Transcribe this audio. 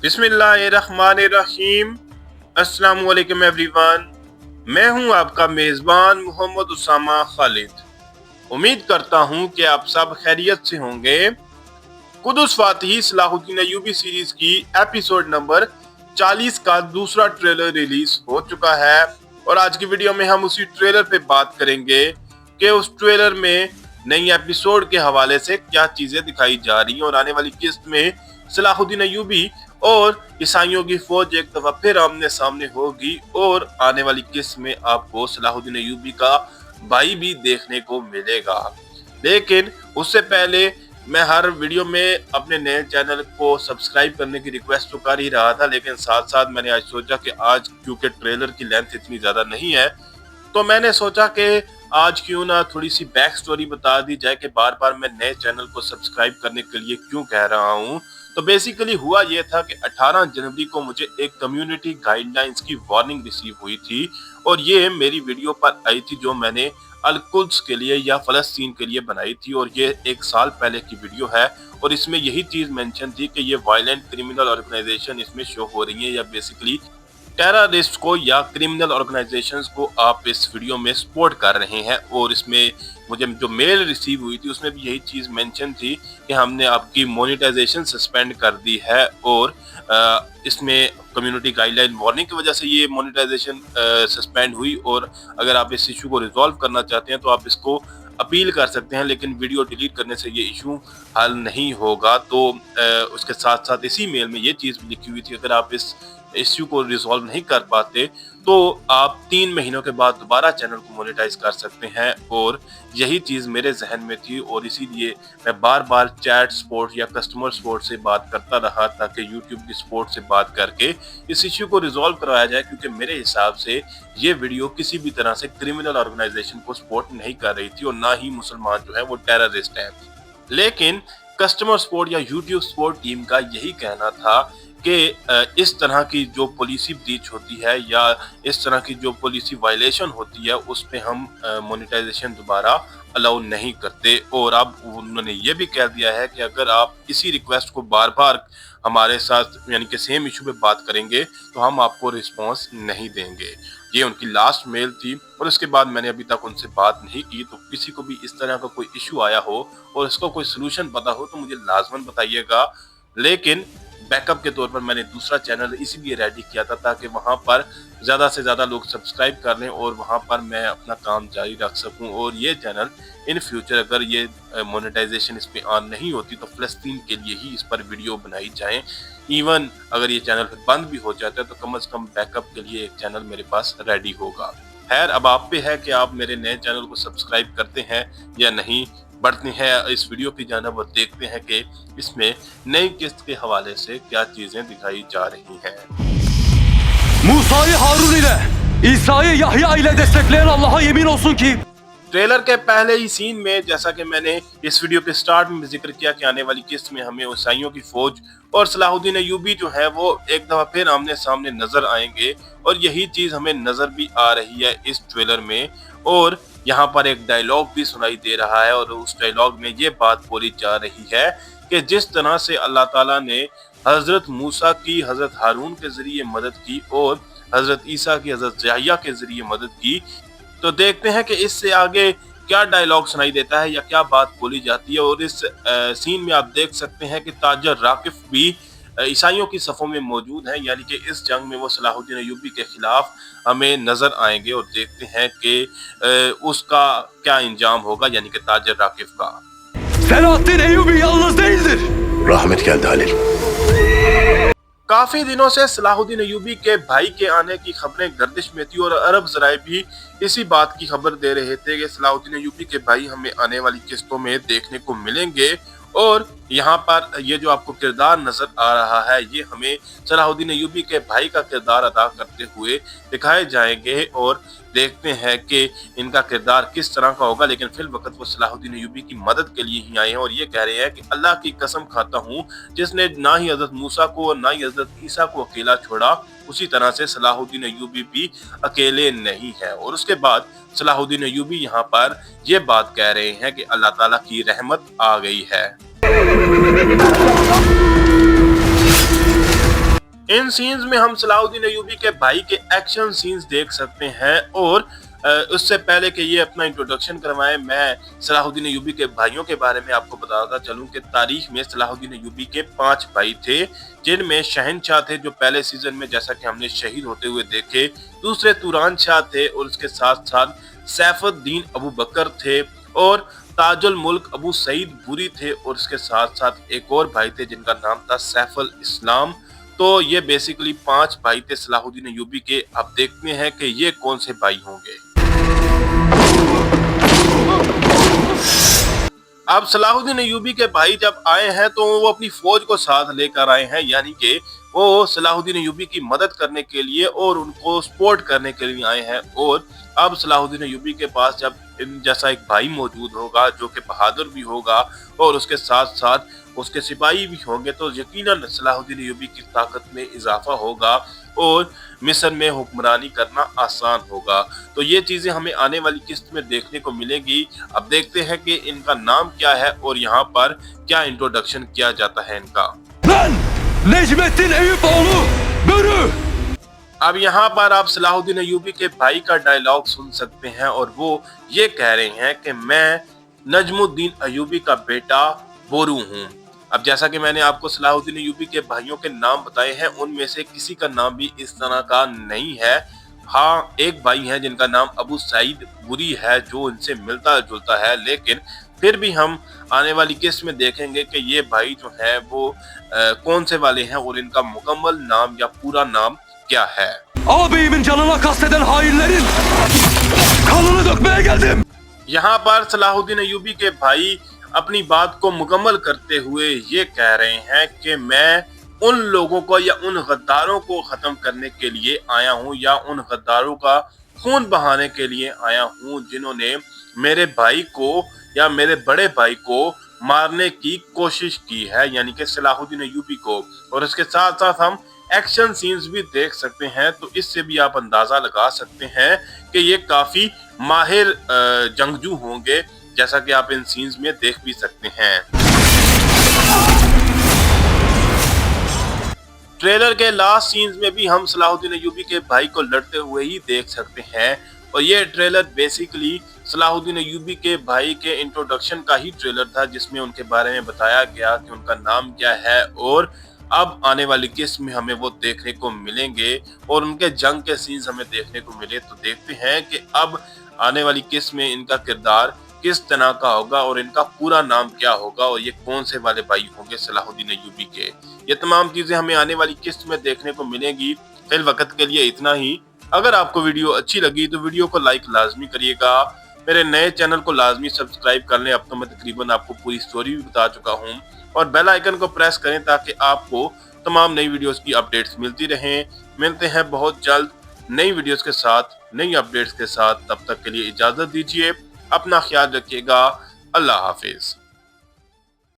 बिस्मिल्लाहिर्रहमानिर्रहीम। अस्सलाम वालेकुम एवरीवन। मैं हूं आपका मेज़बान मोहम्मद उसामा खालिद। उम्मीद करता हूं कि आप सब खैरियत से होंगे। कुदस फातिही सलाहुद्दीन अय्यूबी सीरीज की एपिसोड नंबर 40 का दूसरा ट्रेलर रिलीज हो चुका है और आज की वीडियो में हम उसी ट्रेलर पे बात करेंगे कि उस ट्रेलर में नई एपिसोड के हवाले से क्या चीजें दिखाई जा रही हैं और आने वाली किस्त में सलाहुद्दीन अय्यूबी और ईसाइयों की फौज एक दफा फिर आमने सामने होगी और आने वाली किस्त में आपको सलाहुद्दीन अय्यूबी का भाई भी देखने को मिलेगा। लेकिन उससे पहले मैं हर वीडियो में अपने नए चैनल को सब्सक्राइब करने की रिक्वेस्ट तो कर ही रहा था, लेकिन साथ साथ मैंने आज सोचा कि आज क्योंकि ट्रेलर की लेंथ इतनी ज्यादा नहीं है तो मैंने सोचा कि आज क्यों ना थोड़ी सी बैक स्टोरी बता दी जाए कि बार बार मैं नए चैनल को सब्सक्राइब करने के लिए क्यों कह रहा हूँ। तो बेसिकली हुआ ये था कि 18 जनवरी को मुझे एक कम्युनिटी गाइडलाइंस की वार्निंग रिसीव हुई थी और ये मेरी वीडियो पर आई थी जो मैंने अल-कुद्स के लिए या फलस्तीन के लिए बनाई थी और ये 1 साल पहले की वीडियो है और इसमें यही चीज मेंशन थी कि ये वायलेंट क्रिमिनल ऑर्गेनाइजेशन इसमें शो हो रही है या बेसिकली टेररिस्ट को या क्रिमिनल ऑर्गेनाइजेशंस को आप इस वीडियो में सपोर्ट कर रहे हैं। और इसमें मुझे जो मेल रिसीव हुई थी उसमें भी यही चीज़ मेंशन थी कि हमने आपकी मोनेटाइजेशन सस्पेंड कर दी है और इसमें कम्युनिटी गाइडलाइन वार्निंग की वजह से ये मोनेटाइजेशन सस्पेंड हुई और अगर आप इस इशू को रिजॉल्व करना चाहते हैं तो आप इसको अपील कर सकते हैं, लेकिन वीडियो डिलीट करने से ये इशू हल नहीं होगा। तो उसके साथ साथ इसी मेल में ये चीज़ लिखी हुई थी अगर आप इस इश्यू को रिजॉल्व नहीं कर पाते तो आप 3 महीनों के बाद दोबारा चैनल को मोनेटाइज कर सकते हैं और यही चीज़ मेरे जहन में थी और इसीलिए मैं बार बार चैट सपोर्ट या कस्टमर सपोर्ट से बात करता रहा ताकि यूट्यूब की सपोर्ट से बात करके इस इश्यू को रिजॉल्व करवाया जाए, क्योंकि मेरे हिसाब से ये वीडियो किसी भी तरह से क्रिमिनल ऑर्गेनाइजेशन को सपोर्ट नहीं कर रही थी और ना ही मुसलमान जो है वो टेररिस्ट है। लेकिन कस्टमर सपोर्ट या यूट्यूब सपोर्ट टीम का यही कहना था कि इस तरह की जो पॉलिसी ब्रीच होती है या इस तरह की जो पॉलिसी वायलेशन होती है उस पे हम मोनेटाइजेशन दोबारा अलाउ नहीं करते। और अब उन्होंने ये भी कह दिया है कि अगर आप इसी रिक्वेस्ट को बार बार हमारे साथ यानी कि सेम इशू पे बात करेंगे तो हम आपको रिस्पॉन्स नहीं देंगे। ये उनकी लास्ट मेल थी और उसके बाद मैंने अभी तक उनसे बात नहीं की। तो किसी को भी इस तरह का कोई इशू आया हो और इसको कोई सोल्यूशन पता हो तो मुझे लाजमन बताइएगा। लेकिन बैकअप के तौर पर मैंने दूसरा चैनल इसीलिए रेडी किया था ताकि वहां पर ज़्यादा से ज़्यादा लोग सब्सक्राइब कर लें और वहां पर मैं अपना काम जारी रख सकूं। और ये चैनल इन फ्यूचर अगर ये मोनेटाइजेशन इस पे ऑन नहीं होती तो फ़लस्तीन के लिए ही इस पर वीडियो बनाई जाए। इवन अगर ये चैनल फिर बंद भी हो जाता है तो कम से कम बैकअप के लिए एक चैनल मेरे पास रेडी होगा। खैर, अब आप पे है कि आप मेरे नए चैनल को सब्सक्राइब करते हैं या नहीं। बढ़ते हैं इस वीडियो की जानिब और देखते हैं कि इसमें नई किस्त के हवाले से क्या चीजें दिखाई जा रही हैं। Musa'yı Harun ile, İsa'yı Yahya ile destekleyen Allah'a yemin olsun ki trailer के पहले ही सीन में जैसा कि मैंने इस वीडियो के स्टार्ट में जिक्र किया कि आने वाली किस्त में हमें ईसाइयों की फौज और सलाहुद्दीन अय्यूबी जो है वो एक दफा फिर आमने सामने नजर आएंगे और यही चीज हमें नजर भी आ रही है इस ट्रेलर में। और यहाँ पर एक डायलॉग भी सुनाई दे रहा है और उस डायलॉग में ये बात बोली जा रही है कि जिस तरह से अल्लाह ताला ने हजरत मूसा की हजरत हारून के जरिए मदद की और हजरत ईसा की हजरत याह्या के जरिए मदद की, तो देखते हैं कि इससे आगे क्या डायलॉग सुनाई देता है या क्या बात बोली जाती है। और इस सीन में आप देख सकते हैं कि ताजर राकिफ भी ईसाइयों की सफ़ों में मौजूद हैं, यानी कि इस जंग में वो सलाहुद्दीन अय्यूबी के खिलाफ हमें नजर आएंगे और देखते हैं कि उसका क्या इंजाम होगा, यानी कि ताजर राकिफ का। Selahattin Eyyubi yalnız değildir. Rahmet geldi Halil. काफी दिनों से सलाहुद्दीन अय्यूबी के भाई के आने की खबरें गर्दिश में थी और अरब जराए भी इसी बात की खबर दे रहे थे कि सलाहुद्दीन अय्यूबी के भाई हमें आने वाली किस्तों में देखने को मिलेंगे। और यहाँ पर ये जो आपको किरदार नजर आ रहा है ये हमें सलाहुद्दीन अय्यूबी के भाई का किरदार अदा करते हुए दिखाए जाएंगे और देखते हैं कि इनका किरदार किस तरह का होगा। लेकिन फिल वक्त वो सलाहुद्दीन अय्यूबी की मदद के लिए ही आए हैं और ये कह रहे हैं कि अल्लाह की कसम खाता हूँ जिसने ना ही हजरत मूसा को और ना ही हजरत ईसा को अकेला छोड़ा, उसी तरह से सलाहुद्दीन अय्यूबी भी अकेले नहीं है। और उसके बाद सलाहुद्दीन अय्यूबी यहाँ पर ये बात कह रहे हैं कि अल्लाह ताला की रहमत आ गई है। इन सीन्स में हम सलाहुद्दीन अय्यूबी के भाई के एक्शन सीन्स देख सकते हैं। और उससे पहले कि ये अपना इंट्रोडक्शन करवाएं, मैं सलाहुद्दीन अय्यूबी के भाइयों के बारे में आपको बताता चलूं कि तारीख में सलाहुद्दीन अय्यूबी के 5 भाई थे, जिनमें शहनशाह थे जो पहले सीजन में जैसा कि हमने शहीद होते हुए देखे, दूसरे तुरान शाह थे और उसके साथ साथ सैफुद्दीन अबू बकर थे और ताजुल मुल्क अबू सईद बुरी थे और उसके साथ साथ एक और भाई थे जिनका नाम था सैफुल इस्लाम। तो ये बेसिकली 5 भाई थे सलाहुद्दीन अय्यूबी के। अब देखते हैं कि ये कौन से भाई होंगे। अब सलाहुद्दीन अय्यूबी के भाई जब आए हैं तो वो अपनी फौज को साथ लेकर आए हैं, यानी कि वो सलाहुद्दीन अय्यूबी की मदद करने के लिए और उनको सपोर्ट करने के लिए आए हैं। और अब सलाहुद्दीन अय्यूबी के पास जब इन जैसा एक भाई मौजूद होगा जो कि बहादुर भी होगा और उसके साथ साथ उसके सिपाही भी होंगे, तो यकीनन सलाहुद्दीन अय्यूबी की ताकत में इजाफा होगा और मिस्र में हुक्मरानी करना आसान होगा। तो ये चीजें हमें आने वाली किस्त में देखने को मिलेगी। अब देखते हैं कि इनका नाम क्या है और यहाँ पर क्या इंट्रोडक्शन किया जाता है इनका। नेजमुद्दीन एयूब ओğlu buyurun। अब यहाँ पर आप सलाहुद्दीन अय्यूबी के भाई का डायलॉग सुन सकते हैं और वो ये कह रहे हैं कि मैं नजमुद्दीन अय्यूबी का बेटा बोरू हूँ। अब जैसा कि मैंने आपको सलाहुद्दीन अय्यूबी के भाइयों के नाम बताए हैं, उनमें से किसी का नाम भी इस तरह का नहीं है। हाँ, एक भाई है जिनका नाम अबू सईद बुरी है जो इनसे मिलता जुलता है, लेकिन फिर भी हम आने वाली किस्त में देखेंगे कि ये भाई जो है वो कौन से वाले हैं और इनका मुकम्मल नाम या पूरा नाम क्या है। Abimin canına kasteden hainlerin kanını dökmeye geldim। यहाँ पर सलाहुद्दीन अय्यूबी के भाई अपनी बात को मुकम्मल करते हुए ये कह रहे हैं कि मैं उन लोगों को या उन गद्दारों को खत्म करने के लिए आया हूँ या उन गद्दारों का खून बहाने के लिए आया हूँ जिन्होंने मेरे भाई को या मेरे बड़े भाई को मारने की कोशिश की है, यानी कि सलाहुद्दीन अय्यूबी को। और इसके साथ साथ हम एक्शन सीन्स भी देख सकते हैं, तो इससे भी आप अंदाजा लगा सकते हैं कि ये काफी माहिर जंगजू होंगे, जैसा कि आप इन सीन्स में देख भी सकते हैं। ट्रेलर के लास्ट सीन्स में भी हम सलाहुद्दीन अय्यूबी के भाई को लड़ते हुए ही देख सकते हैं और ये ट्रेलर बेसिकली सलाहुद्दीन अय्यूबी के भाई के इंट्रोडक्शन का ही ट्रेलर था, जिसमें उनके बारे में बताया गया कि उनका नाम क्या है और अब आने वाली किस्त में हमें वो देखने को मिलेंगे और उनके जंग के सीन्स हमें देखने को मिले। तो देखते हैं कि अब आने वाली किस्त में इनका किरदार किस तरह का होगा और इनका पूरा नाम क्या होगा और ये कौन से वाले भाई होंगे सलाहुद्दीन अय्यूबी के। ये तमाम चीजें हमें आने वाली किस्त में देखने को मिलेगी। फिल वक्त के लिए इतना ही। अगर आपको वीडियो अच्छी लगी तो वीडियो को लाइक लाजमी करिएगा, मेरे नए चैनल को लाजमी सब्सक्राइब कर लें। अब तो मैं तकरीबन आपको पूरी स्टोरी भी बता चुका हूँ और बेल आइकन को प्रेस करें ताकि आपको तमाम नई वीडियोस की अपडेट्स मिलती रहें। मिलते हैं बहुत जल्द नई वीडियोस के साथ, नई अपडेट्स के साथ। तब तक के लिए इजाजत दीजिए, अपना ख्याल रखिएगा। अल्लाह हाफिज।